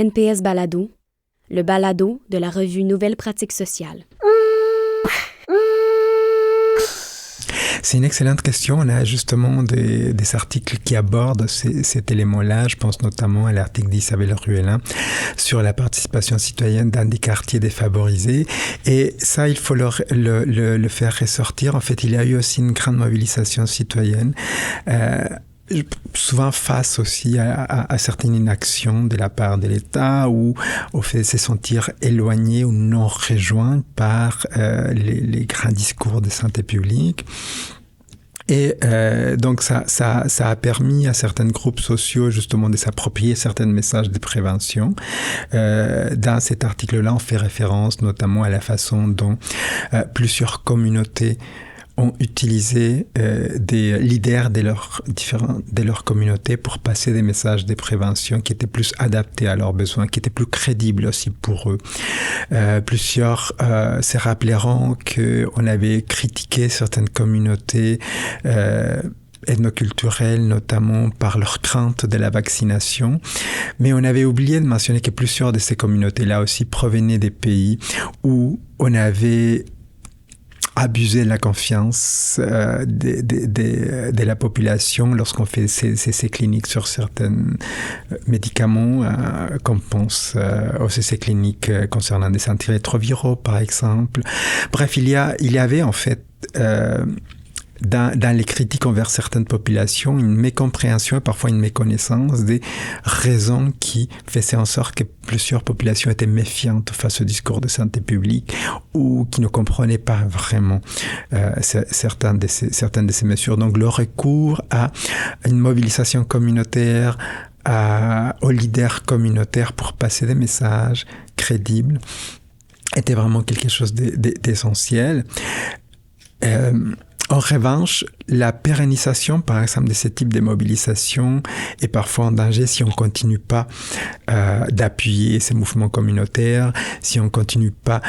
NPS Balado, le balado de la revue Nouvelles pratiques sociales. C'est une excellente question. On a justement des articles qui abordent cet élément-là. Je pense notamment à l'article d'Isabelle Ruellin sur la participation citoyenne dans des quartiers défavorisés. Et ça, il faut le faire ressortir. En fait, il y a eu aussi une grande mobilisation citoyenne. Souvent face aussi à certaines inactions de la part de l'État ou au fait de se sentir éloigné ou non rejoint par les grands discours de santé publique. Et donc ça a permis à certains groupes sociaux justement de s'approprier certains messages de prévention. Dans cet article-là, on fait référence notamment à la façon dont plusieurs communautés ont utilisé des leaders de leur communauté pour passer des messages de prévention qui étaient plus adaptés à leurs besoins, qui étaient plus crédibles aussi pour eux. Plusieurs se rappelleront qu'on avait critiqué certaines communautés ethnoculturelles, notamment par leur crainte de la vaccination. Mais on avait oublié de mentionner que plusieurs de ces communautés-là aussi provenaient des pays où on avait abuser de la confiance de la population lorsqu'on fait ces cliniques sur certains médicaments, comme pense aux essais cliniques concernant des antirétroviraux, par exemple. Bref, il y avait en fait dans les critiques envers certaines populations, une mécompréhension et parfois une méconnaissance des raisons qui faisaient en sorte que plusieurs populations étaient méfiantes face au discours de santé publique ou qui ne comprenaient pas vraiment certaines de ces mesures. Donc le recours à une mobilisation communautaire, aux leaders communautaires pour passer des messages crédibles était vraiment quelque chose d'essentiel. En revanche, la pérennisation, par exemple, de ce type de mobilisation est parfois en danger si on ne continue pas d'appuyer ces mouvements communautaires, si on ne continue pas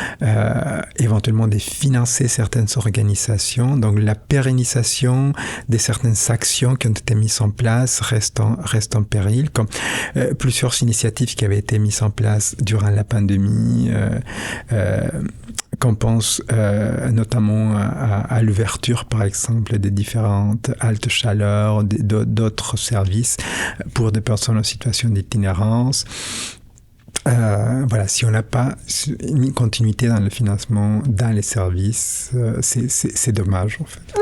éventuellement de financer certaines organisations. Donc la pérennisation de certaines actions qui ont été mises en place reste en péril, comme plusieurs initiatives qui avaient été mises en place durant la pandémie, qu'on pense notamment à l'ouverture, par exemple, des différentes haltes chaleur, d'autres services pour des personnes en situation d'itinérance. Voilà, si on n'a pas une continuité dans le financement, dans les services, c'est dommage en fait.